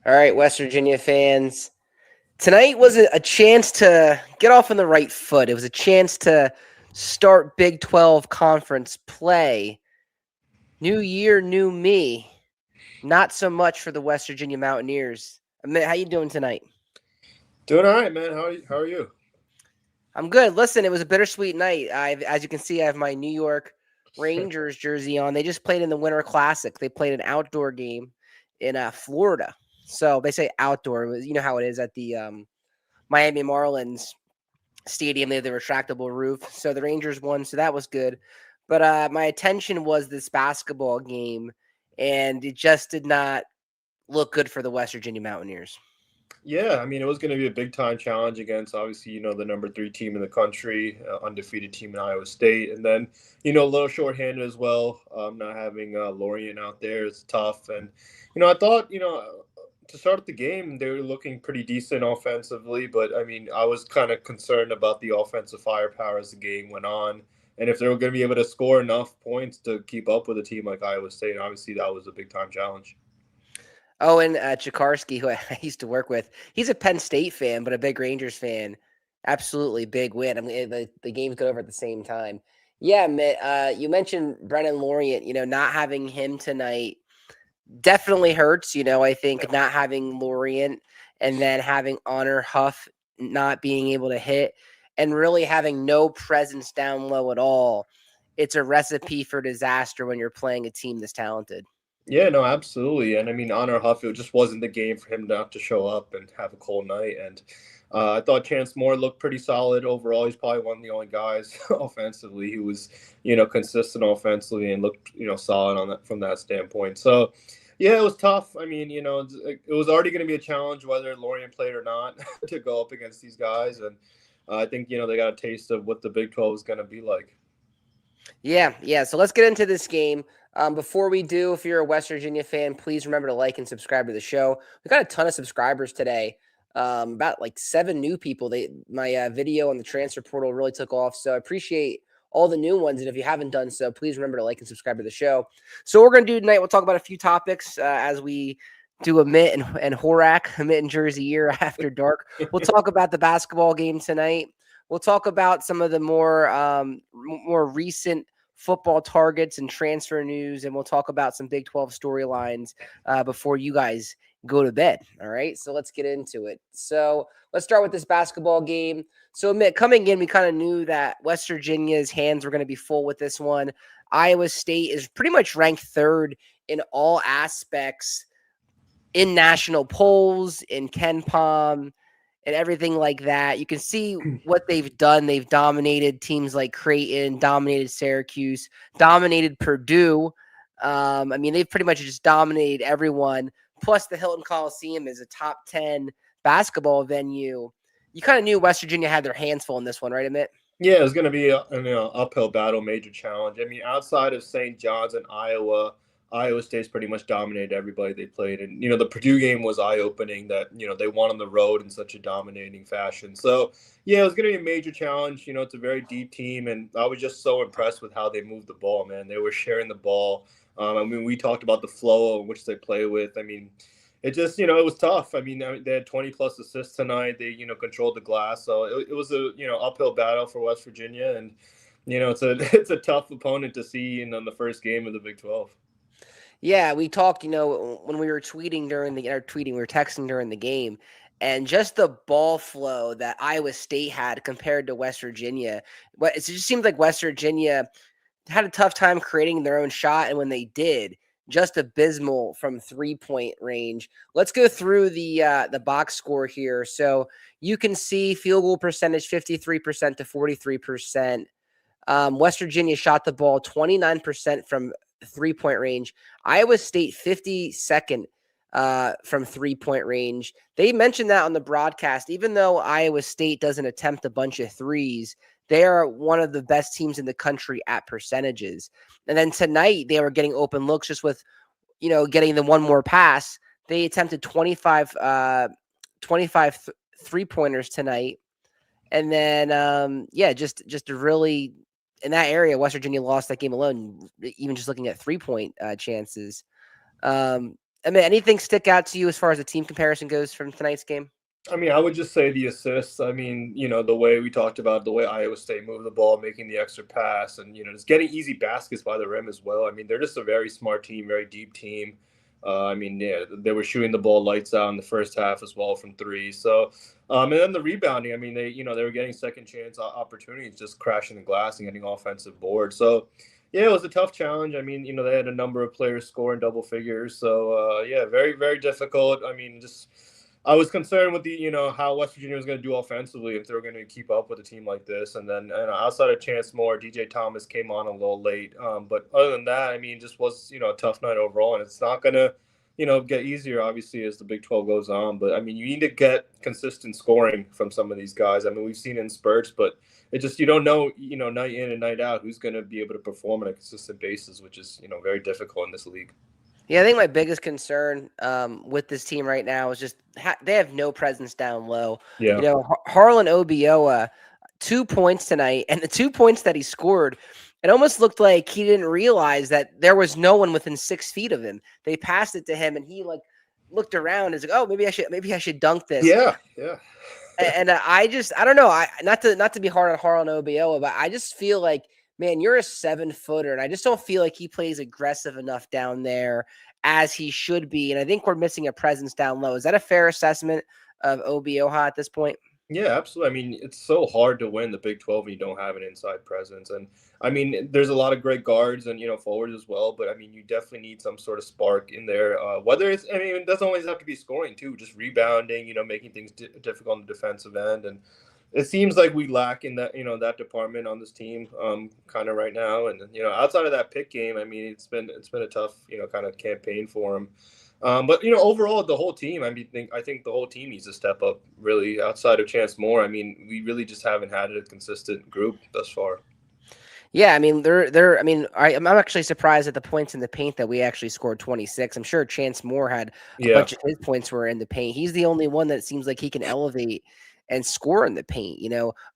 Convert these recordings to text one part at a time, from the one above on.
All right, West Virginia fans. Tonight was a chance to get off on the right foot. It was a chance to start Big 12 conference play. New year, new me. Not so much for the West Virginia Mountaineers. Amit, how you doing tonight? Doing all right, man. How are you? I'm good. Listen, it was a bittersweet night. As you can see, I have my New York Rangers jersey on. They just played in the Winter Classic. They played an outdoor game in Florida. So they say outdoor. You know how it is at the Miami Marlins stadium. They have the retractable roof. So the Rangers won, so that was good. But my attention was this basketball game, and it just did not look good for the West Virginia Mountaineers. Yeah, I mean, it was going to be a big time challenge against obviously, the number three team in the country, undefeated team in Iowa State, and then a little shorthanded as well. Not having Lorient out there is tough, and I thought to start the game they were looking pretty decent offensively, but I mean, I was kind of concerned about the offensive firepower as the game went on. And if they were going to be able to score enough points to keep up with a team like Iowa State, obviously that was a big time challenge. Oh, and Chikarsky, who I used to work with, he's a Penn State fan, but a big Rangers fan. Absolutely big win. I mean, the games go over at the same time. Yeah, you mentioned Brenen Lorient. Not having him tonight definitely hurts. I think not having Lorient and then having Honor Huff not being able to hit and really having no presence down low at all. It's a recipe for disaster when you're playing a team this talented. Yeah, no, absolutely. And I mean, Honor Huff, it just wasn't the game for him not to show up and have a cold night. And I thought Chance Moore looked pretty solid overall. He's probably one of the only guys offensively who was, consistent offensively and looked, solid on that from that standpoint. So, yeah, it was tough. I mean, it was already going to be a challenge whether Lorient played or not to go up against these guys. And I think, they got a taste of what the Big 12 is going to be like. Yeah. So let's get into this game. Before we do, if you're a West Virginia fan, please remember to like and subscribe to the show. We got a ton of subscribers today. About like 7 new people. My video on the transfer portal really took off. So I appreciate all the new ones. And if you haven't done so, please remember to like and subscribe to the show. So what we're gonna do tonight, we'll talk about a few topics as we do Amit and Horak, Amit and JerseyEER after dark. We'll talk about the basketball game tonight. We'll talk about some of the more recent football targets and transfer news, and we'll talk about some Big 12 storylines before you guys go to bed. All right, so let's get into it. So let's start with this basketball game. So, Mitt, coming in, we kind of knew that West Virginia's hands were going to be full with this one. Iowa State is pretty much ranked third in all aspects in national polls, in Ken Palm, and everything like that. You can see what they've done. They've dominated teams like Creighton, dominated Syracuse, dominated Purdue. I mean, they've pretty much just dominated everyone. Plus, the Hilton Coliseum is a top 10 basketball venue. You kind of knew West Virginia had their hands full in this one, right, Amit? Yeah, it's going to be an uphill battle, major challenge. I mean, outside of St. John's and Iowa State's pretty much dominated everybody they played. And, the Purdue game was eye-opening that, they won on the road in such a dominating fashion. So, yeah, it was going to be a major challenge. It's a very deep team, and I was just so impressed with how they moved the ball, man. They were sharing the ball. I mean, we talked about the flow in which they play with. I mean, it just, it was tough. I mean, they had 20 plus assists tonight. They, controlled the glass. So it was a, uphill battle for West Virginia. And, it's a it's a tough opponent to see in the first game of the Big 12. Yeah, we talked, when we were we were texting during the game, and just the ball flow that Iowa State had compared to West Virginia. But it just seemed like West Virginia had a tough time creating their own shot, and when they did, just abysmal from 3-point range. Let's go through the box score here. So you can see field goal percentage 53% to 43%. West Virginia shot the ball 29% from 3-point range. Iowa State 52nd from 3-point range. They mentioned that on the broadcast. Even though Iowa State doesn't attempt a bunch of threes, they are one of the best teams in the country at percentages. And then tonight they were getting open looks just with, getting the one more pass. They attempted 25 3-pointers tonight. And then, just a really in that area, West Virginia lost that game alone, even just looking at 3-point chances. I mean, anything stick out to you as far as the team comparison goes from tonight's game? I mean, I would just say the assists. I mean, the way we talked about the way Iowa State moved the ball, making the extra pass, and just getting easy baskets by the rim as well. I mean, they're just a very smart team, very deep team. I mean, yeah, they were shooting the ball lights out in the first half as well from three. So, and then the rebounding. I mean, they were getting second chance opportunities, just crashing the glass and getting offensive boards. So, yeah, it was a tough challenge. I mean, they had a number of players scoring double figures. So, yeah, very, very difficult. I mean, just I was concerned with how West Virginia was going to do offensively if they were going to keep up with a team like this. And then outside of Chance Moore, DJ Thomas came on a little late. But other than that, I mean, just was a tough night overall, and it's not going to get easier obviously as the Big 12 goes on. But I mean, you need to get consistent scoring from some of these guys. I mean, we've seen it in spurts, but it just you don't know night in and night out who's going to be able to perform on a consistent basis, which is very difficult in this league. Yeah, I think my biggest concern with this team right now is just they have no presence down low. Yeah. Harlan Obioa, 2 points tonight, and the 2 points that he scored, it almost looked like he didn't realize that there was no one within 6 feet of him. They passed it to him, and he looked around and was like, "Oh, maybe I should dunk this." Yeah. And I don't know. Not to be hard on Harlan Obioa, but I just feel like, man, you're a 7-footer, and I just don't feel like he plays aggressive enough down there as he should be. And I think we're missing a presence down low. Is that a fair assessment of Obioha at this point? Yeah, absolutely. I mean, it's so hard to win the Big 12 when you don't have an inside presence. And I mean, there's a lot of great guards and, forwards as well. But I mean, you definitely need some sort of spark in there. Whether it's, I mean, it doesn't always have to be scoring too, just rebounding, making things difficult on the defensive end. And it seems like we lack in that, that department on this team kind of right now. And, outside of that pick game, I mean, it's been a tough, kind of campaign for him. But overall, the whole team. I mean, I think the whole team needs to step up. Really, outside of Chance Moore, I mean, we really just haven't had a consistent group thus far. Yeah, I mean, they're. I mean, I'm actually surprised at the points in the paint that we actually scored 26. I'm sure Chance Moore had a bunch of his points were in the paint. He's the only one that seems like he can elevate and score in the paint.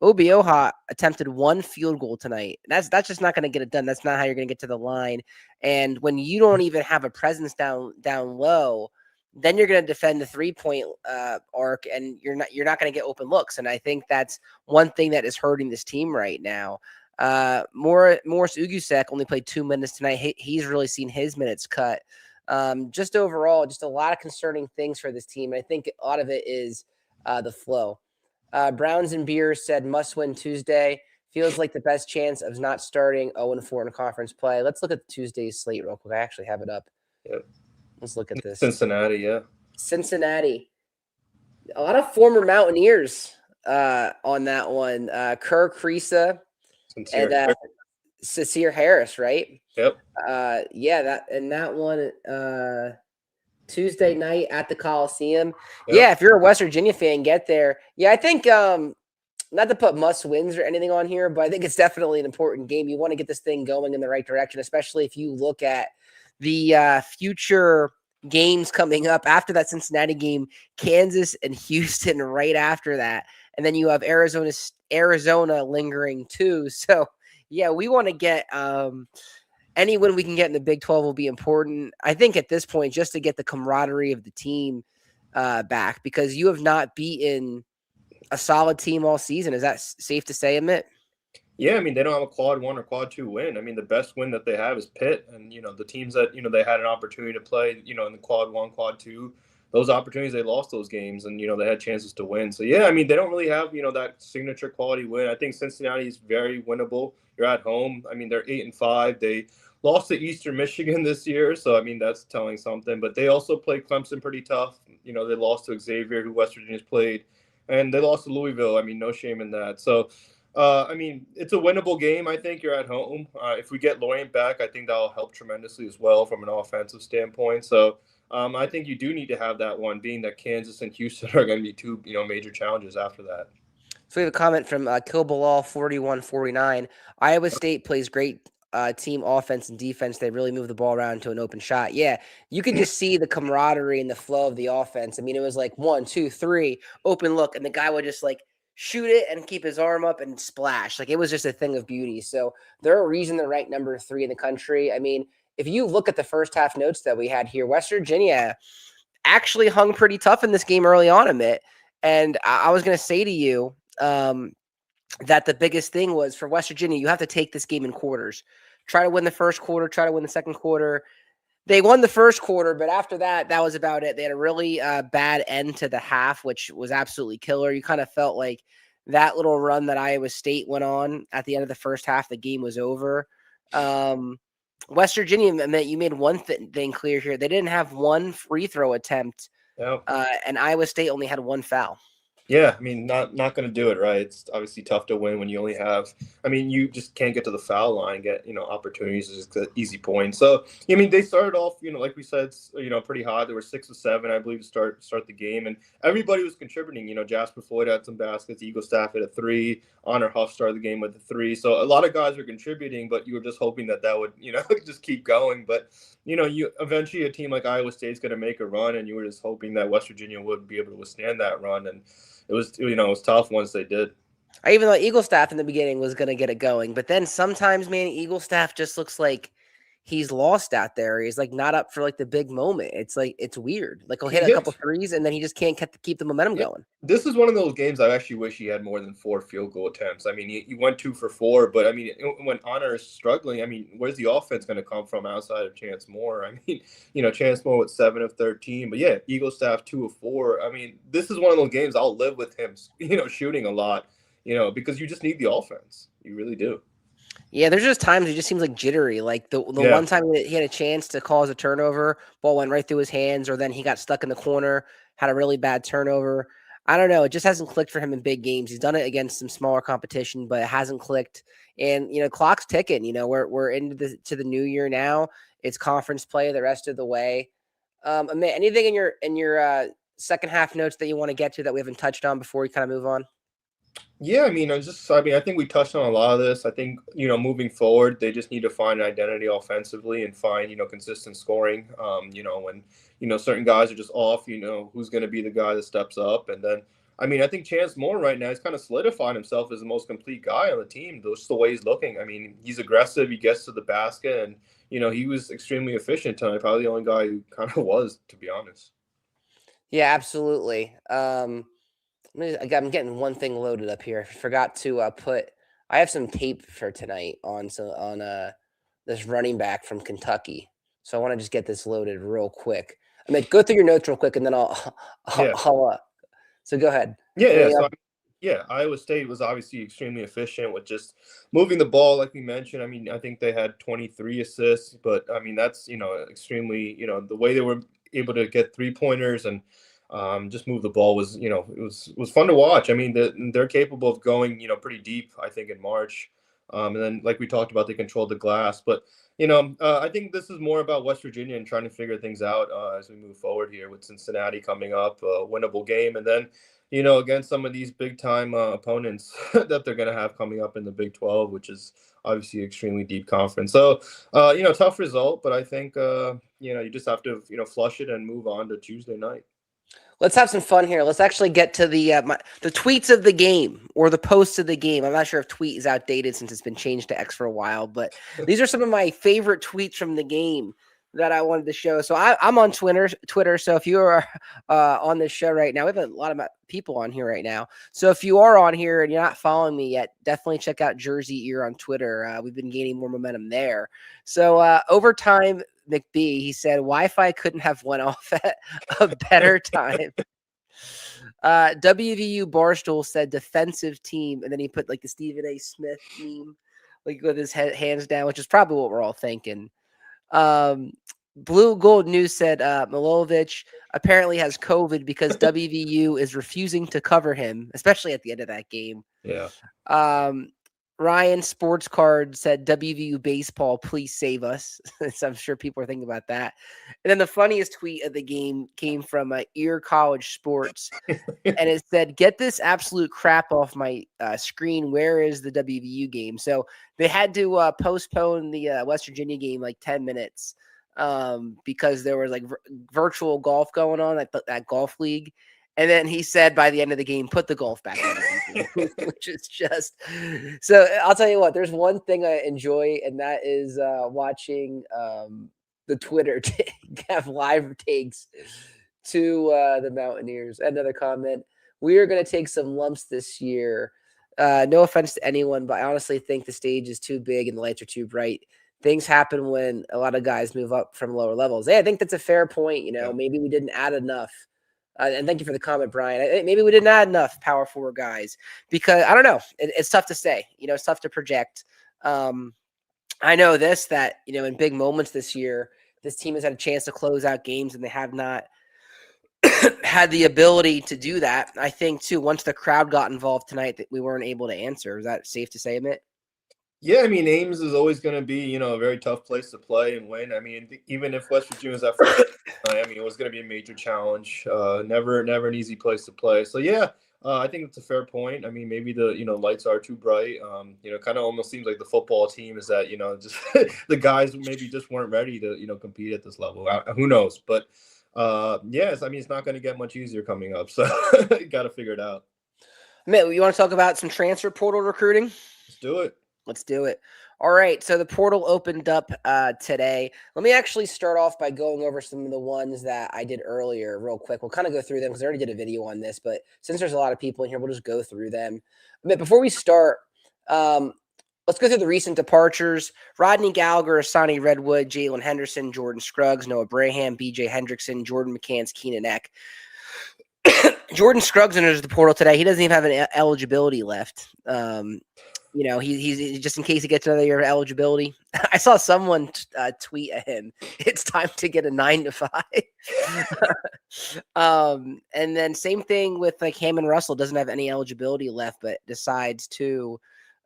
Obioha attempted 1 field goal tonight. That's just not going to get it done. That's not how you're going to get to the line. And when you don't even have a presence down low, then you're going to defend the 3-point arc, and you're not going to get open looks. And I think that's one thing that is hurting this team right now. Morris Ugusek only played 2 minutes tonight. He's really seen his minutes cut. Just overall, just a lot of concerning things for this team. And I think a lot of it is the flow. Browns and Beers said must win Tuesday. Feels like the best chance of not starting 0-4 in conference play. Let's look at Tuesday's slate real quick. I actually have it up. Yep. Let's look at this. Cincinnati, yeah. Cincinnati. A lot of former Mountaineers on that one. Kerr Kriisa and JerseyEER Harris, right? Yep. Yeah, that one Tuesday night at the Coliseum. Yep. Yeah, if you're a West Virginia fan, get there. Yeah, I think not to put must wins or anything on here, but I think it's definitely an important game. You want to get this thing going in the right direction, especially if you look at the future games coming up after that Cincinnati game, Kansas and Houston right after that. And then you have Arizona lingering too. So yeah, we want to get any win we can get in the Big 12 will be important. I think at this point, just to get the camaraderie of the team back, because you have not beaten a solid team all season. Is that safe to say, Amit? Yeah, I mean, they don't have a quad 1 or quad 2 win. I mean, the best win that they have is Pitt. And, the teams that, they had an opportunity to play, in the quad 1, quad 2, those opportunities, they lost those games and, they had chances to win. So, yeah, I mean, they don't really have, that signature quality win. I think Cincinnati is very winnable. You're at home. I mean, they're 8-5. They lost to Eastern Michigan this year. So, I mean, that's telling something. But they also played Clemson pretty tough. They lost to Xavier, who West Virginia's played. And they lost to Louisville. I mean, no shame in that. So, I mean, it's a winnable game. I think you're at home. If we get Lorient back, I think that'll help tremendously as well from an offensive standpoint. So I think you do need to have that one, being that Kansas and Houston are going to be two, major challenges after that. So we have a comment from Kilbalal 4149. Iowa State plays great team offense and defense. They really move the ball around to an open shot. Yeah, you could just see the camaraderie and the flow of the offense. I mean, it was like 1, 2, 3, open look, and the guy would just shoot it and keep his arm up and splash. It was just a thing of beauty. So they're a reason they're ranked number 3 in the country. I mean, if you look at the first half notes that we had here, West Virginia actually hung pretty tough in this game early on, Amit. And I was going to say to you that the biggest thing was for West Virginia, you have to take this game in quarters. Try to win the first quarter, try to win the second quarter. They won the first quarter, but after that, that was about it. They had a really bad end to the half, which was absolutely killer. You kind of felt like that little run that Iowa State went on at the end of the first half, the game was over. West Virginia, you made one thing clear here. They didn't have one free throw attempt, Yep. and Iowa State only had one foul. Yeah, I mean, not going to do it, right? It's obviously tough to win when you only have. I mean, you just can't get to the foul line, get opportunities, just easy points. So, I mean, they started off, like we said, pretty hot. There were 6 of 7, I believe, to start the game, and everybody was contributing. Jasper Floyd had some baskets, Eagle Staff had a 3, Honor Huff started the game with a 3. So a lot of guys were contributing, but you were just hoping that would just keep going. But you eventually a team like Iowa State's going to make a run, and you were just hoping that West Virginia would be able to withstand that run. And it was tough once they did. I even thought Eagle Staff in the beginning was going to get it going, but then sometimes, man, Eagle Staff just looks like he's lost out there. He's like not up for like the big moment. It's like it's weird. Like he'll hit a couple threes and then he just can't keep the momentum going. This is one of those games I actually wish he had more than 4 field goal attempts. I mean, he went 2 for 4, but I mean, when Honor is struggling, I mean, where's the offense going to come from outside of Chance Moore? I mean, Chance Moore with 7 of 13, but yeah, Eagle Staff 2 of 4. I mean, this is one of those games I'll live with him, shooting a lot, because you just need the offense. You really do. Yeah, there's just times he just seems like jittery. Like the one time he had a chance to cause a turnover, ball went right through his hands, or then he got stuck in the corner, had a really bad turnover. I don't know. It just hasn't clicked for him in big games. He's done it against some smaller competition, but it hasn't clicked. And clock's ticking. We're into the new year now. It's conference play the rest of the way. Amit, anything in your second half notes that you want to get to that we haven't touched on before we kind of move on? Yeah, I mean, I think we touched on a lot of this. I think, moving forward, they just need to find an identity offensively and find, consistent scoring. When, certain guys are just off, who's going to be the guy that steps up. And then, I mean, I think Chance Moore right now, he's kind of solidified himself as the most complete guy on the team. Just the way he's looking. I mean, he's aggressive. He gets to the basket. And, he was extremely efficient tonight. Probably the only guy who kind of was, to be honest. Yeah, absolutely. I'm getting one thing loaded up here. I forgot to I have some tape for tonight on this running back from Kentucky. So I want to just get this loaded real quick. I mean, go through your notes real quick, and then I'll so go ahead. Yeah. Iowa State was obviously extremely efficient with just moving the ball, like we mentioned. I mean, I think they had 23 assists, but I mean that's extremely the way they were able to get 3-pointers and just move the ball was, it was fun to watch. I mean, they're capable of going, pretty deep, I think, in March. And then, like we talked about, they controlled the glass. But, I think this is more about West Virginia and trying to figure things out as we move forward here with Cincinnati coming up, a winnable game. And then, against some of these big-time opponents that they're going to have coming up in the Big 12, which is obviously extremely deep conference. So, tough result. But I think, you just have to, flush it and move on to Tuesday night. Let's have some fun here. Let's actually get to the tweets of the game or the posts of the game. I'm not sure if tweet is outdated since it's been changed to X for a while, but these are some of my favorite tweets from the game that I wanted to show. So I'm on Twitter. So if you are on this show right now, we have a lot of people on here right now. So if you are on here and you're not following me yet, definitely check out JerseyEER on Twitter. We've been gaining more momentum there. So overtime, McBee, he said Wi-Fi couldn't have went off at a better time. WVU Barstool said defensive team, and then he put like the Stephen A. Smith meme, like with his hands down, which is probably what we're all thinking. Blue Gold News said Milojevic apparently has COVID because WVU is refusing to cover him, especially at the end of that game. Yeah. Ryan Sports Card said WVU baseball, please save us. So I'm sure people are thinking about that. And then the funniest tweet of the game came from Ear College Sports, and it said, "Get this absolute crap off my screen. Where is the WVU game?" So they had to postpone the West Virginia game like 10 minutes because there was like virtual golf going on at that golf league. And then he said by the end of the game, put the golf back on. which is just so. I'll tell you what. There's one thing I enjoy, and that is watching the Twitter have live takes to the Mountaineers. Another comment: we are going to take some lumps this year. No offense to anyone, but I honestly think the stage is too big and the lights are too bright. Things happen when a lot of guys move up from lower levels. Hey, I think that's a fair point. Maybe we didn't add enough. And thank you for the comment, Brian. Maybe we didn't add enough power forward guys because I don't know. It's tough to say. It's tough to project. I know that in big moments this year, this team has had a chance to close out games, and they have not had the ability to do that. I think too. Once the crowd got involved tonight, that we weren't able to answer. Is that safe to say, Amit? Yeah, I mean, Ames is always going to be, a very tough place to play and win. I mean, even if West Virginia was at first, it was going to be a major challenge. Never an easy place to play. So, yeah, I think it's a fair point. I mean, maybe the, lights are too bright. Kind of almost seems like the football team is that, just the guys maybe just weren't ready to, compete at this level. Who knows? But, yes, I mean, it's not going to get much easier coming up. So, you got to figure it out. Amit, you want to talk about some transfer portal recruiting? Let's do it. Let's do it. All right. So the portal opened up today. Let me actually start off by going over some of the ones that I did earlier real quick. We'll kind of go through them because I already did a video on this, but since there's a lot of people in here, we'll just go through them. But before we start, let's go through the recent departures. Rodney Gallagher, Asani Redwood, Jalen Henderson, Jordan Scruggs, Noah Braham, BJ Hendrickson, Jordan McCants, Keenan Eck. Jordan Scruggs enters the portal today. He doesn't even have an eligibility left. He's just in case he gets another year of eligibility. I saw someone tweet at him, it's time to get a 9 to 5. And then same thing with like Hammond Russell, doesn't have any eligibility left, but decides to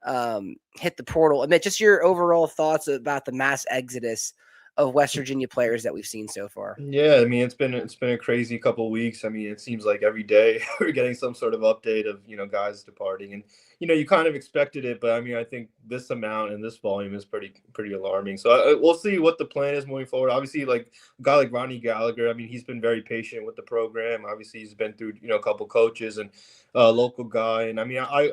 hit the portal. Amit, just your overall thoughts about the mass exodus of West Virginia players that we've seen so far. Yeah, I mean, it's been a crazy couple of weeks. I mean, it seems like every day we're getting some sort of update of, guys departing, and you kind of expected it, but I mean, I think this amount and this volume is pretty alarming. So we'll see what the plan is moving forward. Obviously, like a guy like Rodney Gallagher, I mean, he's been very patient with the program. Obviously, he's been through a couple coaches and local guy, and I mean, I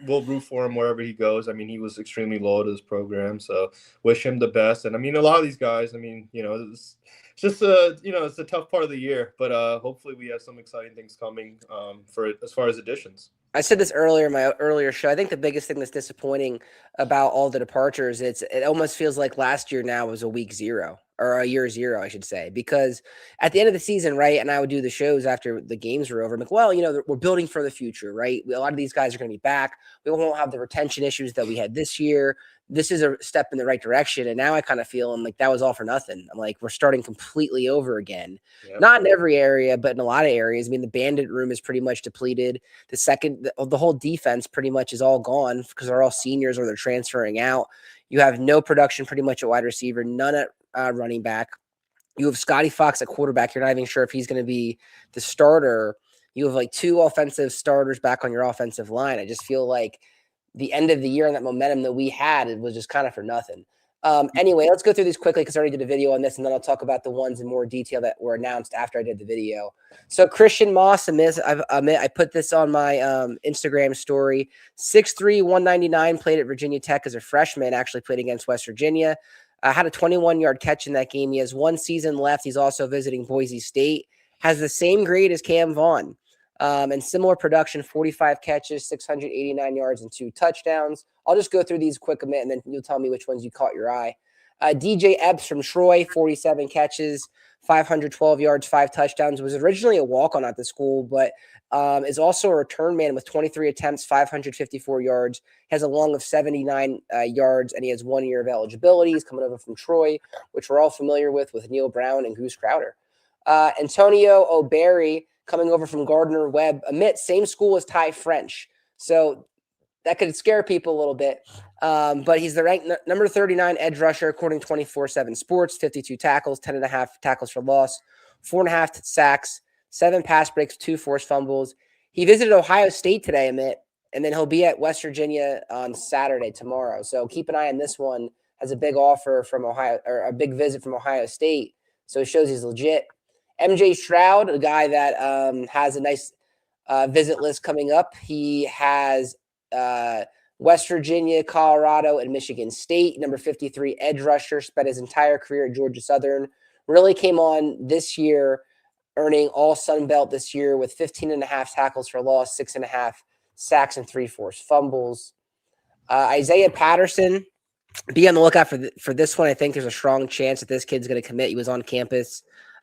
will root for him wherever he goes. I mean, he was extremely loyal to his program, so wish him the best. And I mean, a lot of these guys, I mean, it's just it's a tough part of the year, but hopefully we have some exciting things coming for as far as additions. I said this earlier in my earlier show. I think the biggest thing that's disappointing about all the departures, it almost feels like last year now was a week zero or a year zero, I should say, because at the end of the season, right, and I would do the shows after the games were over. I'm like, well, we're building for the future, right? A lot of these guys are going to be back. We won't have the retention issues that we had this year. This is a step in the right direction. And now I kind of feel I'm like, that was all for nothing. I'm like, we're starting completely over again. Yep. Not in every area, but in a lot of areas. I mean, the bandit room is pretty much depleted. The whole defense pretty much is all gone because they're all seniors or they're transferring out. You have no production pretty much at wide receiver, none at running back. You have Scotty Fox at quarterback. You're not even sure if he's going to be the starter. You have like 2 offensive starters back on your offensive line. I just feel like the end of the year and that momentum that we had, it was just kind of for nothing. Anyway, let's go through these quickly because I already did a video on this, and then I'll talk about the ones in more detail that were announced after I did the video. So Christian Moss, I put this on my Instagram story. 6'3", 199, played at Virginia Tech as a freshman, actually played against West Virginia. Had a 21-yard catch in that game. He has 1 season left. He's also visiting Boise State. Has the same grade as Cam Vaughn. And similar production, 45 catches, 689 yards, and 2 touchdowns. I'll just go through these quick a minute, and then you'll tell me which ones you caught your eye. DJ Epps from Troy, 47 catches, 512 yards, 5 touchdowns. Was originally a walk-on at the school, but is also a return man with 23 attempts, 554 yards. Has a long of 79 yards, and he has 1 year of eligibility. He's coming over from Troy, which we're all familiar with Neil Brown and Goose Crowder. Antonio O'Barry, coming over from Gardner Webb. Amit, same school as Ty French. So that could scare people a little bit. But he's the ranked number 39 edge rusher, according to 24/7 Sports, 52 tackles, 10.5 tackles for loss, 4.5 sacks, 7 pass breaks, 2 forced fumbles. He visited Ohio State today, Amit, and then he'll be at West Virginia on Saturday, tomorrow. So keep an eye on this one. Has a big offer from Ohio, or a big visit from Ohio State. So it shows he's legit. MJ Stroud, a guy that has a nice visit list coming up. He has West Virginia, Colorado, and Michigan State. Number 53 edge rusher, spent his entire career at Georgia Southern. Really came on this year, earning all Sun Belt this year with 15.5 tackles for loss, 6.5 sacks, and 3 forced fumbles. Isaiah Patterson, be on the lookout for this one. I think there's a strong chance that this kid's going to commit. He was on campus.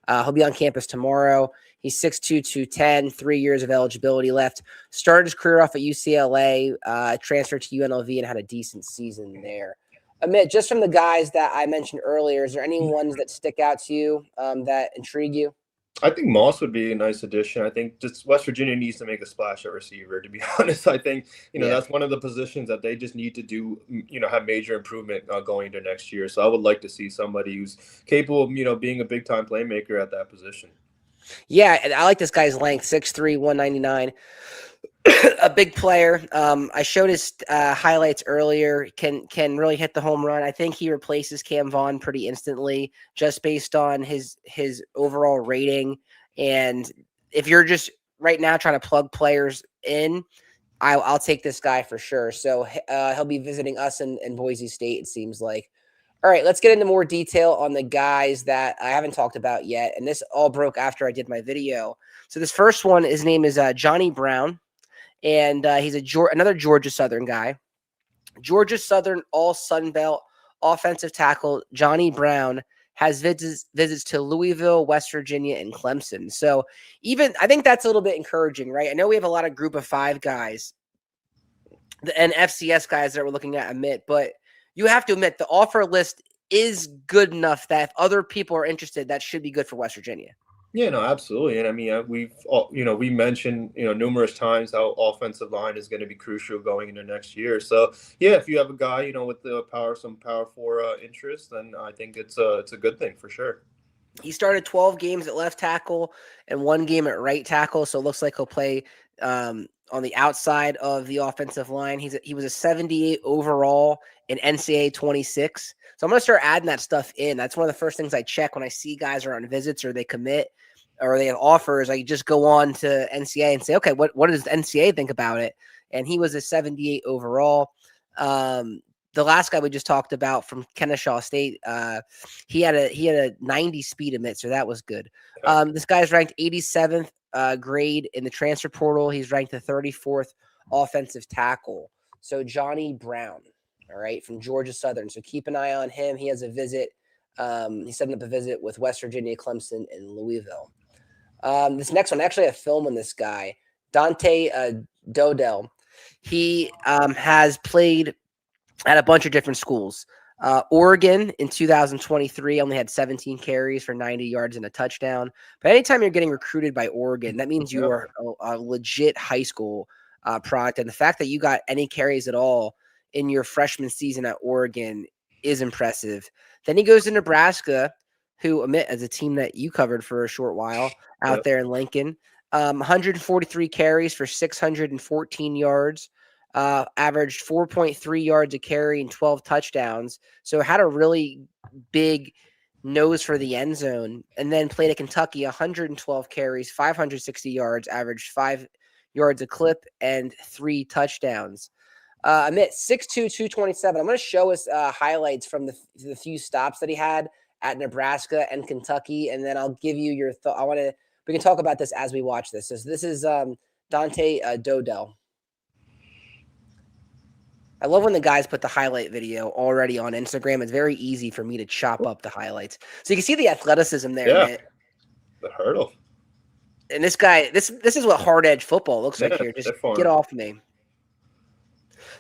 He'll be on campus tomorrow. He's 6'2", 210, 3 years of eligibility left. Started his career off at UCLA, transferred to UNLV, and had a decent season there. Amit, just from the guys that I mentioned earlier, is there any ones that stick out to you that intrigue you? I think Moss would be a nice addition. I think just West Virginia needs to make a splash at receiver, to be honest. I think, that's one of the positions that they just need to do, have major improvement going into next year. So I would like to see somebody who's capable of, being a big-time playmaker at that position. Yeah, I like this guy's length, 6'3", 199. A big player. I showed his highlights earlier. Can really hit the home run. I think he replaces Cam Vaughn pretty instantly, just based on his overall rating. And if you're just right now trying to plug players in, I'll take this guy for sure. So he'll be visiting us in Boise State, it seems like. All right, let's get into more detail on the guys that I haven't talked about yet. And this all broke after I did my video. So this first one, his name is Johnny Brown. And he's another Georgia Southern guy. Georgia Southern all Sun Belt offensive tackle Johnny Brown has visits to Louisville, West Virginia, and Clemson. So I think that's a little bit encouraging, right? I know we have a lot of group of 5 guys and FCS guys that we're looking at, Amit, but you have to admit the offer list is good enough that if other people are interested, that should be good for West Virginia. Yeah, no, absolutely. And I mean, we mentioned, numerous times how offensive line is going to be crucial going into next year. So yeah, if you have a guy, with some power 4 interest, then I think it's a good thing for sure. He started 12 games at left tackle and 1 game at right tackle. So it looks like he'll play on the outside of the offensive line. He was a 78 overall in NCAA 26. So I'm going to start adding that stuff in. That's one of the first things I check when I see guys are on visits or they commit or they have offers. I just go on to NCAA and say, okay, what does NCAA think about it? And he was a 78 overall. The last guy we just talked about from Kennesaw State, he had a 90 speed emit, so that was good. This guy's ranked 87th grade in the transfer portal. He's ranked the 34th offensive tackle. So Johnny Brown, all right, from Georgia Southern. So keep an eye on him. He has a visit. He's setting up a visit with West Virginia, Clemson, and Louisville. This next one, actually, I have film on this guy, Dante Dodell. He has played at a bunch of different schools. Oregon in 2023 only had 17 carries for 90 yards and a touchdown. But anytime you're getting recruited by Oregon, that means you are a legit high school product. And the fact that you got any carries at all in your freshman season at Oregon is impressive. Then he goes to Nebraska, who Amit as a team that you covered for a short while out there in Lincoln. 143 carries for 614 yards. Averaged 4.3 yards a carry and 12 touchdowns. So had a really big nose for the end zone, and then played at Kentucky, 112 carries, 560 yards, averaged 5 yards a clip and 3 touchdowns. Amit, 6'2", 227. I'm going to show us highlights from the few stops that he had at Nebraska and Kentucky, and then I'll give you your thought. We can talk about this as we watch this. So this is Dante Dodell. I love when the guys put the highlight video already on Instagram. It's very easy for me to chop up the highlights. So you can see the athleticism there. Yeah, man. The hurdle. And this guy, this is what hard edge football looks like here. Just get off me.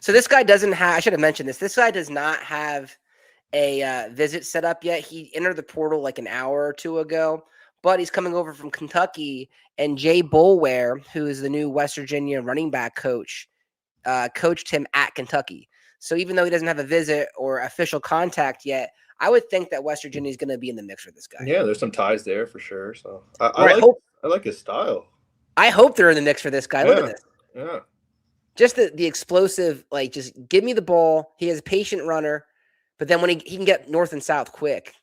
So this guy doesn't have, I should have mentioned this. This guy does not have a visit set up yet. He entered the portal like an hour or two ago, but he's coming over from Kentucky. And Jay Boulware, who is the new West Virginia running back coach, coached him at Kentucky. So even though he doesn't have a visit or official contact yet, I would think that West Virginia is going to be in the mix for this guy. Yeah, there's some ties there for sure. So I like his style. I hope they're in the mix for this guy. Look at this. Yeah. Just the explosive, like, just give me the ball. He is a patient runner, but then when he can get north and south quick.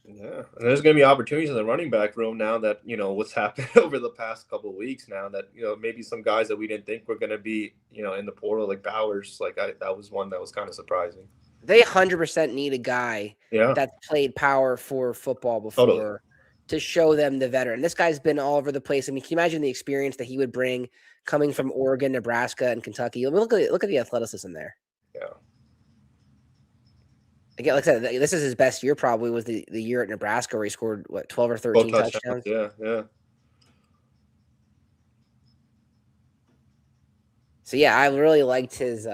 Yeah, and there's going to be opportunities in the running back room now that, what's happened over the past couple of weeks now that, maybe some guys that we didn't think were going to be, in the portal, like Bowers, that was one that was kind of surprising. They 100% need a guy Yeah, that's played power for football totally. before to show them the veteran. This guy's been all over the place. I mean, can you imagine the experience that he would bring coming from Oregon, Nebraska, and Kentucky? I mean, look at the athleticism there. Yeah. Again, like I said, this is his best year. Probably was the year at Nebraska where he scored 12 or 12 13 touchdowns. touchdowns. Yeah, yeah. So yeah, I really liked his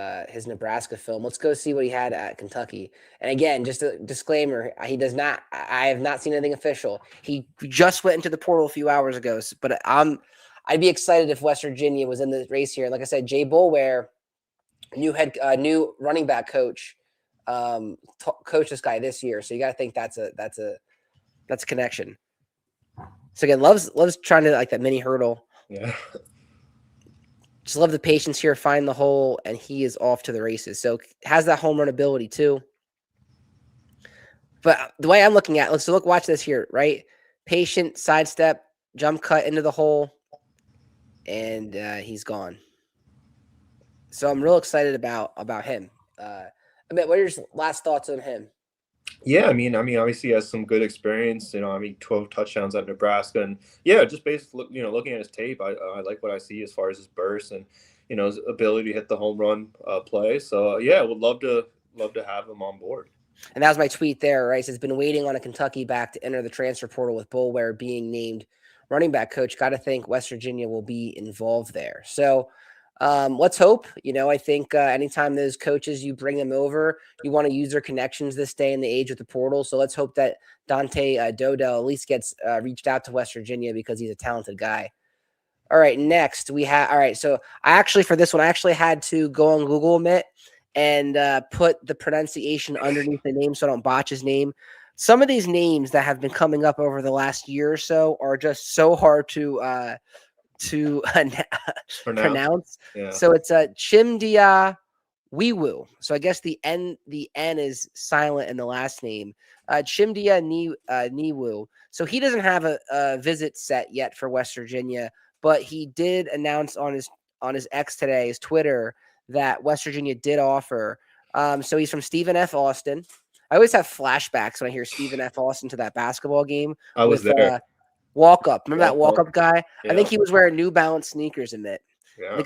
Nebraska film. Let's go see what he had at Kentucky. And again, just a disclaimer: he does not. I have not seen anything official. He just went into the portal a few hours ago. But I'd be excited if West Virginia was in the race here. And like I said, Jay Boulware, new running back coach, coached this guy this year. So you got to think that's a connection. So again, loves trying to like that mini hurdle. Yeah. Just love the patience here, find the hole, and he is off to the races. So has that home run ability too. But the way I'm looking at, watch this here, right? Patient, sidestep, jump cut into the hole, and he's gone. So I'm real excited about him. Amit, what are your last thoughts on him? Yeah, I mean, obviously he has some good experience. 12 touchdowns at Nebraska, and yeah, just basically, looking at his tape, I like what I see as far as his burst and his ability to hit the home run play. So yeah, would love to have him on board. And that was my tweet there, right? Has been waiting on a Kentucky back to enter the transfer portal with Boulware being named running back coach. Got to think West Virginia will be involved there. So let's hope. I think anytime those coaches, you bring them over, you want to use their connections this day and the age with the portal. So let's hope that Dante Dodell at least gets reached out to West Virginia because he's a talented guy. All right, next we have. All right, so for this one, I actually had to go on Google Meet and put the pronunciation underneath the name so I don't botch his name. Some of these names that have been coming up over the last year or so are just so hard to pronounce. Yeah. So it's a Chimdia Wiwu. So I guess the N is silent in the last name. Chimdia Niwu. So he doesn't have a visit set yet for West Virginia, but he did announce on his X today, his Twitter, that West Virginia did offer. So he's from Stephen F. Austin. I always have flashbacks when I hear Stephen F. Austin to that basketball game. I was there. Walk up. Remember that walk up guy? Yeah. I think he was wearing New Balance sneakers in it. Yeah. The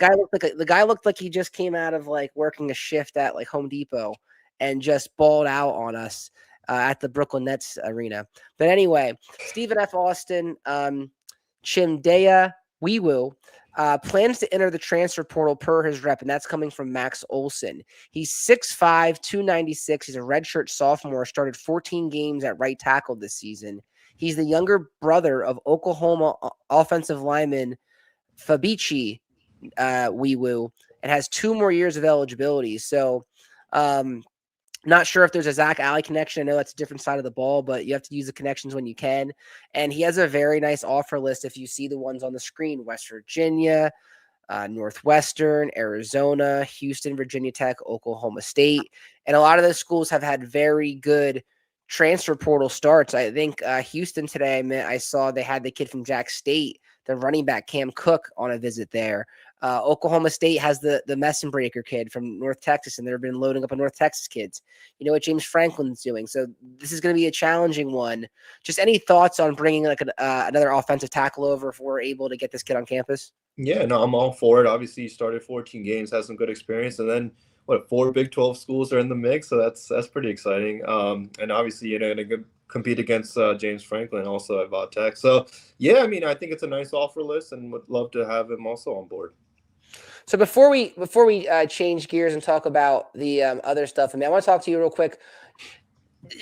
guy looked like he just came out of like working a shift at like Home Depot and just balled out on us at the Brooklyn Nets arena. But anyway, Stephen F. Austin, Chimdea Wiwu, plans to enter the transfer portal per his rep, and that's coming from Max Olson. He's 6'5", 296. He's a redshirt sophomore, started 14 games at right tackle this season. He's the younger brother of Oklahoma offensive lineman Fabichi Wiwu, and has 2 more years of eligibility. So not sure if there's a Zach Alley connection. I know that's a different side of the ball, but you have to use the connections when you can. And he has a very nice offer list. If you see the ones on the screen, West Virginia, Northwestern, Arizona, Houston, Virginia Tech, Oklahoma State. And a lot of those schools have had very good transfer portal starts. I think Houston today, I saw they had the kid from Jack State, the running back Cam Cook, on a visit there. Oklahoma State has the Messenbreaker kid from North Texas, and they've been loading up on North Texas kids. You know what James Franklin's doing. So this is going to be a challenging one. Just any thoughts on bringing like another offensive tackle over if we're able to get this kid on campus? Yeah, no, I'm all for it. Obviously, he started 14 games, has some good experience, and then 4 Big 12 schools are in the mix, so that's pretty exciting. And obviously, going to compete against James Franklin also at Va Tech. So yeah, I mean, I think it's a nice offer list, and would love to have him also on board. So before we change gears and talk about the other stuff, I want to talk to you real quick.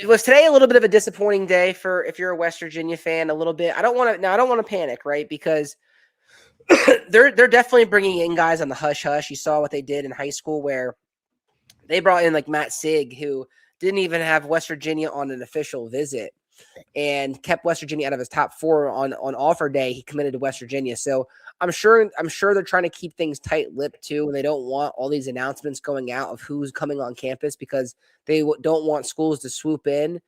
Was today a little bit of a disappointing day for if you're a West Virginia fan? A little bit. I don't want to panic, right? Because they're definitely bringing in guys on the hush hush. You saw what they did in high school where they brought in like Matt Sig, who didn't even have West Virginia on an official visit and kept West Virginia out of his top 4 on offer day. He committed to West Virginia. So I'm sure they're trying to keep things tight-lipped too, and they don't want all these announcements going out of who's coming on campus because they don't want schools to swoop in.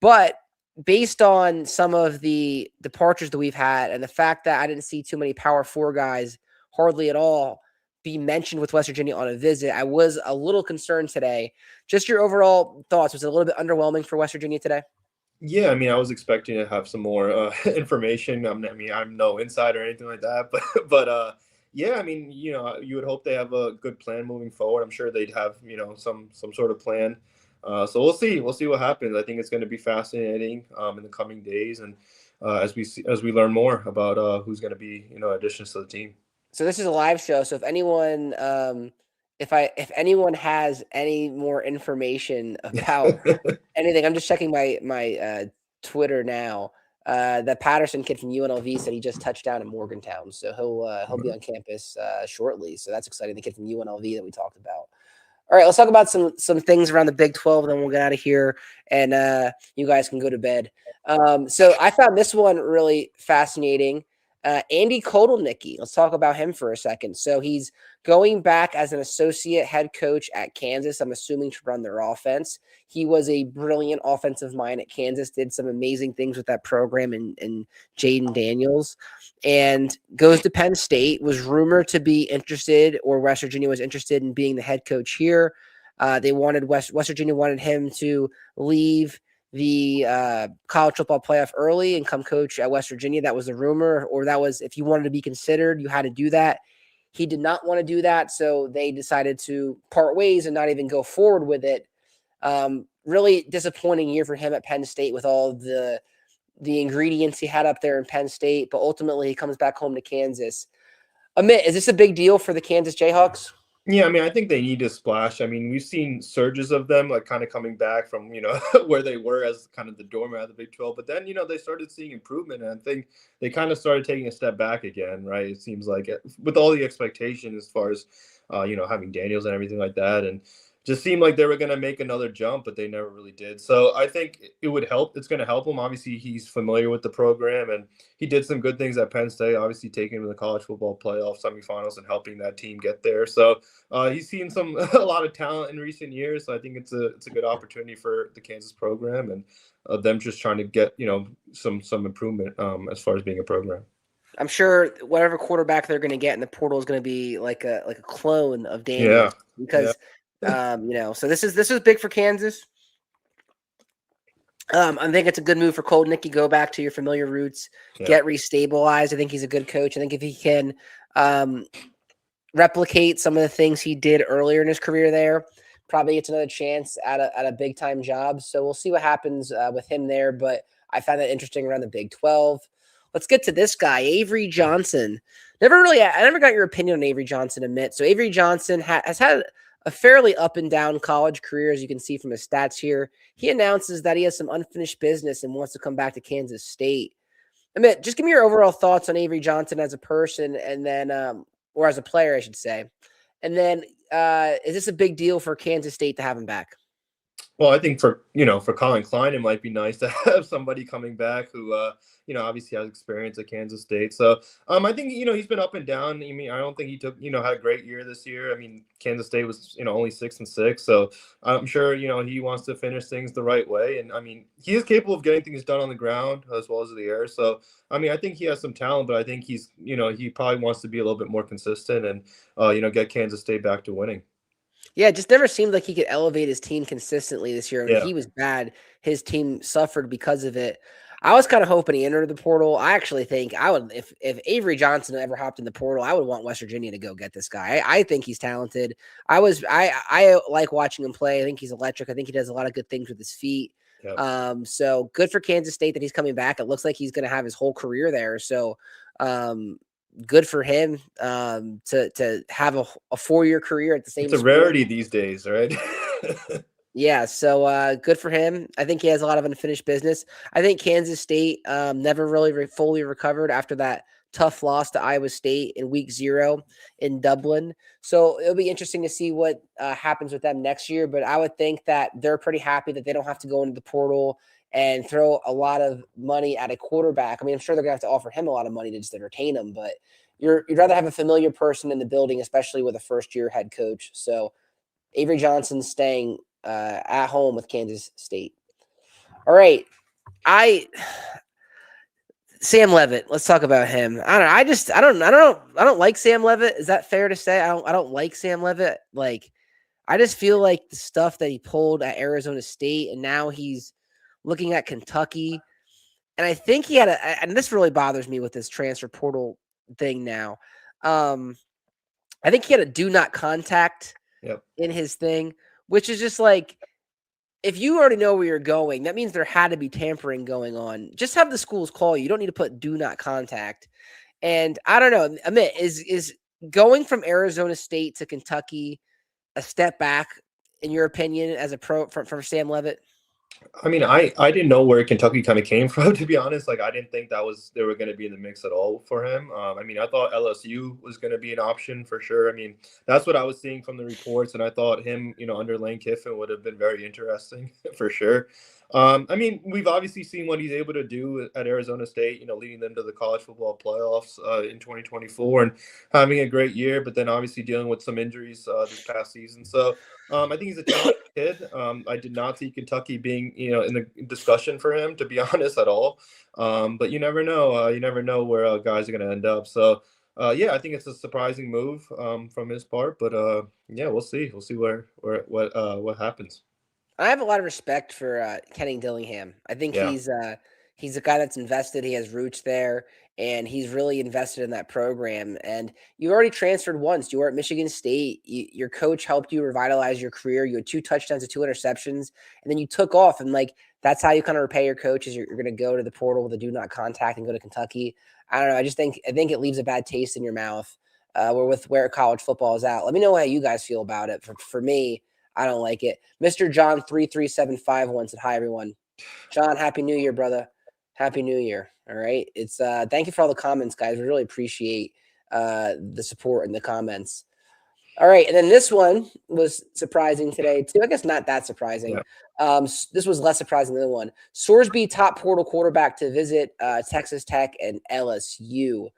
But based on some of the departures that we've had and the fact that I didn't see too many Power 4 guys, hardly at all, be mentioned with West Virginia on a visit, I was a little concerned today. Just your overall thoughts. Was it a little bit underwhelming for West Virginia today? Yeah, I mean, I was expecting to have some more information. I'm no insider or anything like that, yeah, I mean, you would hope they have a good plan moving forward. I'm sure they'd have some sort of plan. So we'll see. We'll see what happens. I think it's going to be fascinating in the coming days, and as we learn more about who's going to be additions to the team. So this is a live show. So if anyone, if anyone has any more information about anything, I'm just checking my Twitter now. That Patterson kid from UNLV said he just touched down in Morgantown, so he'll be on campus shortly. So that's exciting. The kid from UNLV that we talked about. All right, let's talk about some things around the Big 12, and then we'll get out of here, and you guys can go to bed. So I found this one really fascinating. Andy Kotelnicki. Let's talk about him for a second. So he's going back as an associate head coach at Kansas, I'm assuming to run their offense. He was a brilliant offensive mind at Kansas, did some amazing things with that program and Jaden Daniels, and goes to Penn State, was rumored to be interested, or West Virginia was interested in being the head coach here. They wanted West Virginia wanted him to leave the college football playoff early and come coach at West Virginia. That was the rumor, or that was if you wanted to be considered, you had to do that. He did not want to do that, so they decided to part ways and not even go forward with it. Really disappointing year for him at Penn State with all the ingredients he had up there in Penn State, but ultimately he comes back home to Kansas. Amit, is this a big deal for the Kansas Jayhawks? Yeah, I mean, I think they need to splash. I mean, we've seen surges of them, like kind of coming back from, where they were as kind of the doormat of the Big 12. But then, they started seeing improvement. And I think they kind of started taking a step back again, right? It seems like with all the expectation as far as, having Daniels and everything like that. And just seemed like they were going to make another jump, but they never really did. So I think it would help. It's going to help him. Obviously, he's familiar with the program, and he did some good things at Penn State, obviously taking him to the college football playoff semifinals and helping that team get there. So he's seen a lot of talent in recent years. So I think it's a good opportunity for the Kansas program and them just trying to get, some improvement as far as being a program. I'm sure whatever quarterback they're going to get in the portal is going to be like a clone of Daniels, because so this is big for Kansas. I think it's a good move for Kotelnicki. Go back to your familiar roots, get restabilized. I think he's a good coach. I think if he can replicate some of the things he did earlier in his career there, probably gets another chance at a big time job. So we'll see what happens with him there. But I found that interesting around the Big 12. Let's get to this guy, Avery Johnson. I never got your opinion on Avery Johnson, Amit. So Avery Johnson has had a fairly up and down college career, as you can see from his stats here. He announces that he has some unfinished business and wants to come back to Kansas State. Amit, just give me your overall thoughts on Avery Johnson as a person, and then, or as a player, I should say. And then, is this a big deal for Kansas State to have him back? Well, I think for Colin Klein, it might be nice to have somebody coming back who, obviously has experience at Kansas State. So I think, he's been up and down. I mean, I don't think he took, had a great year this year. I mean, Kansas State was, only 6-6. So I'm sure, he wants to finish things the right way. And I mean, he is capable of getting things done on the ground as well as the air. So, I mean, I think he has some talent, but I think he's, he probably wants to be a little bit more consistent and, get Kansas State back to winning. Yeah, it just never seemed like he could elevate his team consistently this year. When he was bad, his team suffered because of it. I was kind of hoping he entered the portal. I actually think I would, if Avery Johnson ever hopped in the portal, I would want West Virginia to go get this guy. I think he's talented. I like watching him play. I think he's electric. I think he does a lot of good things with his feet. Yep. So good for Kansas State that he's coming back. It looks like he's going to have his whole career there. So, good for him to have a 4-year career at the same. It's a rarity these days, right? Yeah, so good for him. I think he has a lot of unfinished business. I think Kansas State never really fully recovered after that tough loss to Iowa State in week 0 in Dublin. So it'll be interesting to see what happens with them next year. But I would think that they're pretty happy that they don't have to go into the portal and throw a lot of money at a quarterback. I mean, I'm sure they're going to have to offer him a lot of money to just entertain him. But you'd rather have a familiar person in the building, especially with a first-year head coach. So Avery Johnson staying at home with Kansas State. All right. Sam Levitt. Let's talk about him. I don't know. I don't like Sam Levitt. Is that fair to say? I don't like Sam Levitt. Like, I just feel like the stuff that he pulled at Arizona State, and now he's looking at Kentucky. And I think he had and this really bothers me with this transfer portal thing now. I think he had a do not contact in his thing, which is just like, if you already know where you're going, that means there had to be tampering going on. Just have the schools call you. You don't need to put do not contact. And I don't know, Amit, is going from Arizona State to Kentucky a step back, in your opinion, as a pro from Sam Levitt? I mean, I didn't know where Kentucky kind of came from, to be honest. Like, I didn't think they were going to be in the mix at all for him. I mean, I thought LSU was going to be an option for sure. I mean, that's what I was seeing from the reports, and I thought him, under Lane Kiffin would have been very interesting for sure. I mean, we've obviously seen what he's able to do at Arizona State, leading them to the college football playoffs in 2024 and having a great year, but then obviously dealing with some injuries this past season. So I think he's a talented kid. I did not see Kentucky being, in the discussion for him, to be honest, at all. But you never know. You never know where guys are going to end up. So, yeah, I think it's a surprising move from his part. But yeah, we'll see. We'll see what happens. I have a lot of respect for Kenny Dillingham. I think he's a guy that's invested. He has roots there, and he's really invested in that program. And you already transferred once. You were at Michigan State. Your coach helped you revitalize your career. You had 2 touchdowns and 2 interceptions, and then you took off. And that's how you kind of repay your coach, is you're going to go to the portal with a do not contact and go to Kentucky. I don't know. I think it leaves a bad taste in your mouth. Where college football is at. Let me know how you guys feel about it. For me, I don't like it. Mr. John 3375 said, "Hi everyone, John. Happy New Year, brother. Happy New Year. All right. It's thank you for all the comments, guys. We really appreciate the support in the comments. All right, and then this one was surprising today too. I guess not that surprising. Yeah. This was less surprising than the one. Sorsby, top portal quarterback to visit Texas Tech and LSU.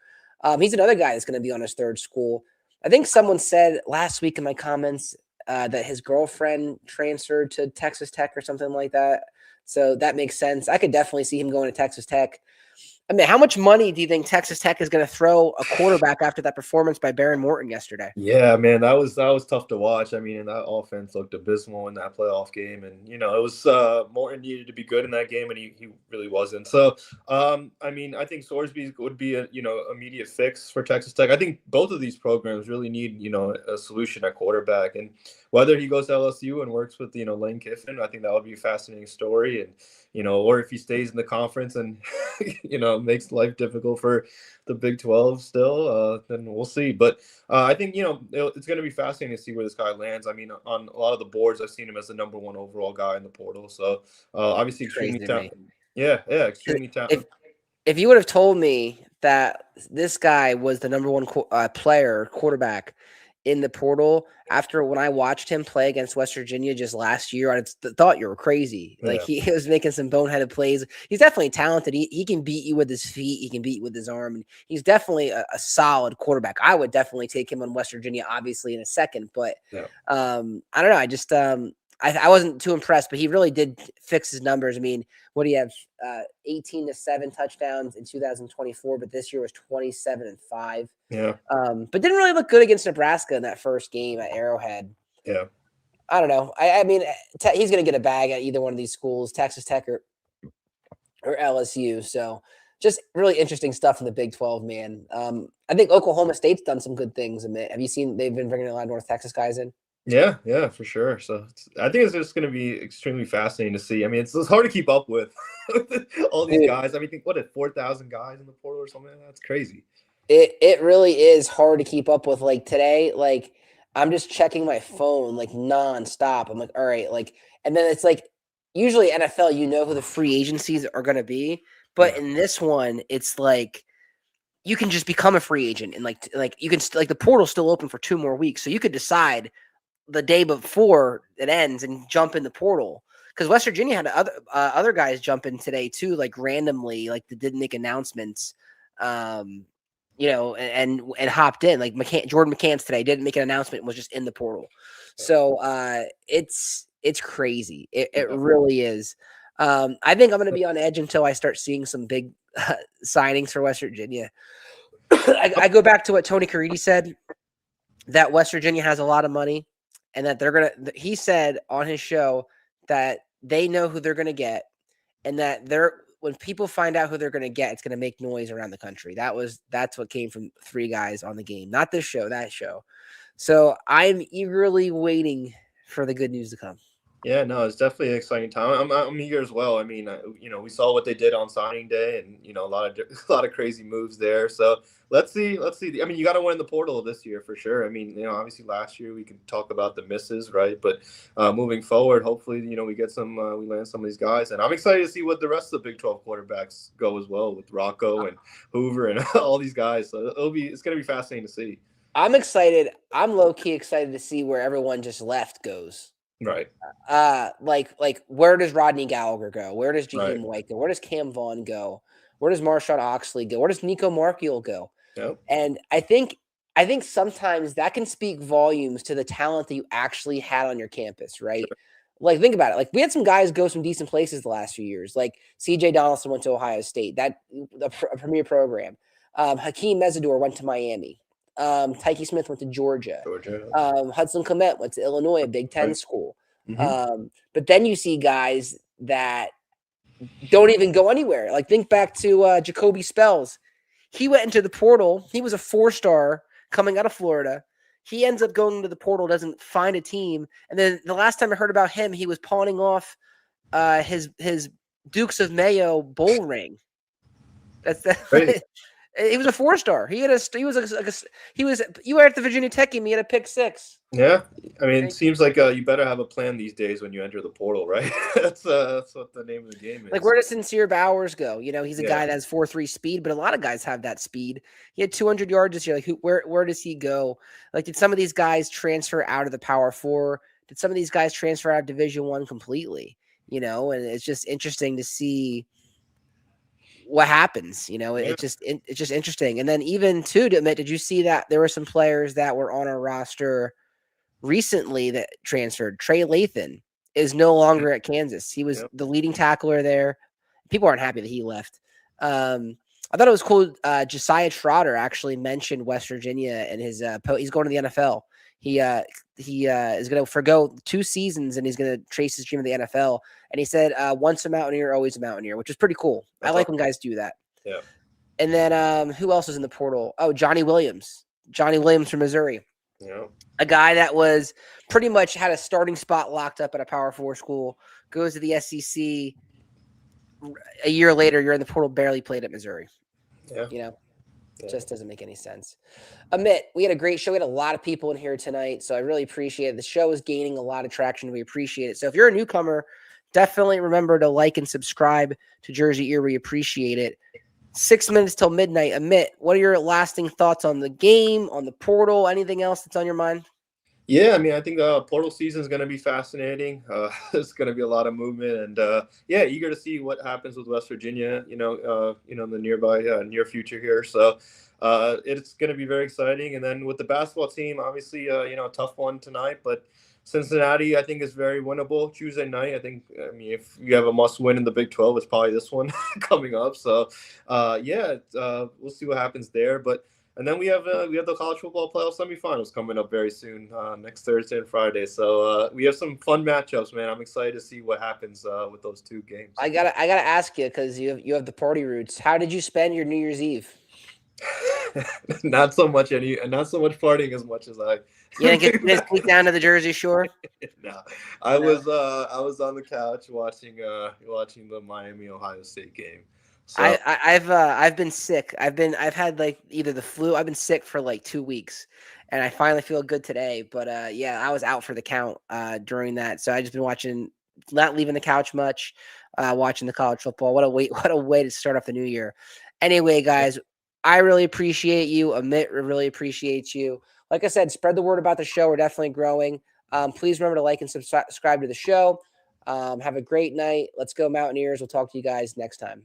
He's another guy that's going to be on his third school. I think someone said last week in my comments that his girlfriend transferred to Texas Tech or something like that. So that makes sense. I could definitely see him going to Texas Tech. I mean, how much money do you think Texas Tech is going to throw a quarterback after that performance by Brenen Lorient yesterday? Yeah, man, that was tough to watch. I mean, that offense looked abysmal in that playoff game, and it was Morton needed to be good in that game, and he really wasn't. So, I mean, I think Sorsby would be a immediate fix for Texas Tech. I think both of these programs really need a solution at quarterback, and whether he goes to LSU and works with Lane Kiffin, I think that would be a fascinating story, and or if he stays in the conference and makes life difficult for the Big 12 still, then we'll see. But I think it's going to be fascinating to see where this guy lands. I mean, on a lot of the boards, I've seen him as the #1 overall guy in the portal. So obviously extremely talented. Yeah, extremely talented. If you would have told me that this guy was the #1 quarterback in the portal after when I watched him play against West Virginia just last year, I thought you were crazy. Like he was making some boneheaded plays. He's definitely talented. He can beat you with his feet. He can beat you with his arm. And he's definitely a solid quarterback. I would definitely take him on West Virginia, obviously, in a second. But I don't know. I just I wasn't too impressed, but he really did fix his numbers. I mean, what do you have? 18-7 touchdowns in 2024, but this year was 27-5. Yeah. But didn't really look good against Nebraska in that first game at Arrowhead. Yeah. I don't know. I mean, he's going to get a bag at either one of these schools, Texas Tech or LSU. So just really interesting stuff in the Big 12, man. I think Oklahoma State's done some good things. Have you seen they've been bringing a lot of North Texas guys in? Yeah, for sure. So I think it's just going to be extremely fascinating to see. I mean, it's hard to keep up with all these guys. I mean, think 4,000 guys in the portal or something? That's crazy. It really is hard to keep up with. Like today, like I'm just checking my phone like nonstop. I'm like, all right, like, and then it's like usually NFL, who the free agencies are going to be, but in this one, it's like you can just become a free agent and like you can the portal's still open for 2 more weeks, so you could decide the day before it ends and jump in the portal. Because West Virginia had other guys jump in today too, like randomly, like they didn't make announcements, and hopped in. Like Jordan McCants today didn't make an announcement and was just in the portal. So it's crazy. It really is. I think I'm going to be on edge until I start seeing some big signings for West Virginia. I go back to what Tony Caridi said, that West Virginia has a lot of money and that he said on his show that they know who they're going to get and that when people find out who they're going to get, it's going to make noise around the country. That's what came from 3 guys on the game, not this show, that show. So I'm eagerly waiting for the good news to come. Yeah, no, it's definitely an exciting time. I'm eager as well. I mean, we saw what they did on signing day, and a lot of crazy moves there. So let's see. I mean, you got to win the portal this year for sure. I mean, obviously last year we can talk about the misses, right? But moving forward, hopefully, we get we land some of these guys, and I'm excited to see what the rest of the Big 12 quarterbacks go as well with Rocco and Hoover and all these guys. So it's going to be fascinating to see. I'm excited. I'm low key excited to see where everyone just left goes. Right. Like where does Rodney Gallagher go? Where does Jaheim Right. White go? Where does Cam Vaughn go? Where does Marshawn Oxley go? Where does Nico Markiel go? Yep. And I think sometimes that can speak volumes to the talent that you actually had on your campus, right? Sure. Like, think about it. Like, we had some guys go some decent places the last few years. Like, C.J. Donaldson went to Ohio State, a premier program. Hakeem Mesidor went to Miami. Tyke Smith went to Georgia. Hudson Clement went to Illinois, a Big Ten school. Mm-hmm. But then you see guys that don't even go anywhere. Like, think back to Jacoby Spells. He went into the portal. He was a 4-star coming out of Florida. He ends up going into the portal, doesn't find a team. And then the last time I heard about him, he was pawning off his Dukes of Mayo bowl ring. That's that. Right. He was a 4-star. You were at the Virginia Tech game. He had a pick 6. Yeah, I mean, it seems like you better have a plan these days when you enter the portal, right? That's what the name of the game is. Like, where does Sincere Bowers go? He's a guy that has 4.3 speed, but a lot of guys have that speed. He had 200 yards this year. Like, where does he go? Like, did some of these guys transfer out of the Power 4? Did some of these guys transfer out of Division I completely? And it's just interesting to see what happens. It's just interesting. And then even too, to admit, did you see that there were some players that were on our roster recently that transferred? Trey Lathan is no longer at Kansas. He was the leading tackler there. People aren't happy that he left. I thought it was cool. Josiah Trotter actually mentioned West Virginia and his he's going to the NFL. He is going to forgo 2 seasons and he's going to trace his dream of the NFL. And he said, once a Mountaineer, always a Mountaineer, which is pretty cool. I like when guys do that. Yeah. And then who else is in the portal? Oh, Johnny Williams from Missouri. Yeah. A guy that was pretty much had a starting spot locked up at a Power 4 school, goes to the SEC. A year later, you're in the portal, barely played at Missouri. Yeah. It just doesn't make any sense. Amit, we had a great show. We had a lot of people in here tonight, so I really appreciate it. The show is gaining a lot of traction. We appreciate it. So if you're a newcomer, definitely remember to like and subscribe to JerseyEER. We appreciate it. 6 minutes till midnight. Amit, what are your lasting thoughts on the game, on the portal, anything else that's on your mind? Yeah, I mean, I think portal season is going to be fascinating. There's going to be a lot of movement, and eager to see what happens with West Virginia. In the near future here. So it's going to be very exciting. And then with the basketball team, obviously, a tough one tonight, but Cincinnati, I think, is very winnable Tuesday night. I mean, if you have a must win in the Big 12, it's probably this one coming up. So we'll see what happens there, but. And then we have the college football playoff semifinals coming up very soon, next Thursday and Friday. So we have some fun matchups, man. I'm excited to see what happens with those 2 games. I gotta ask you, because you have the party roots. How did you spend your New Year's Eve? Not so much partying as much as I. You didn't get sneak down to the Jersey Shore? No, I was on the couch watching the Miami Ohio State game. So. I've been sick. I've had like either the flu. I've been sick for like 2 weeks, and I finally feel good today. But I was out for the count during that, so I just been watching, not leaving the couch much, watching the college football. What a way to start off the new year. Anyway, guys, I really appreciate you. Amit really appreciates you. Like I said, spread the word about the show. We're definitely growing. Please remember to like and subscribe to the show. Have a great night. Let's go Mountaineers. We'll talk to you guys next time.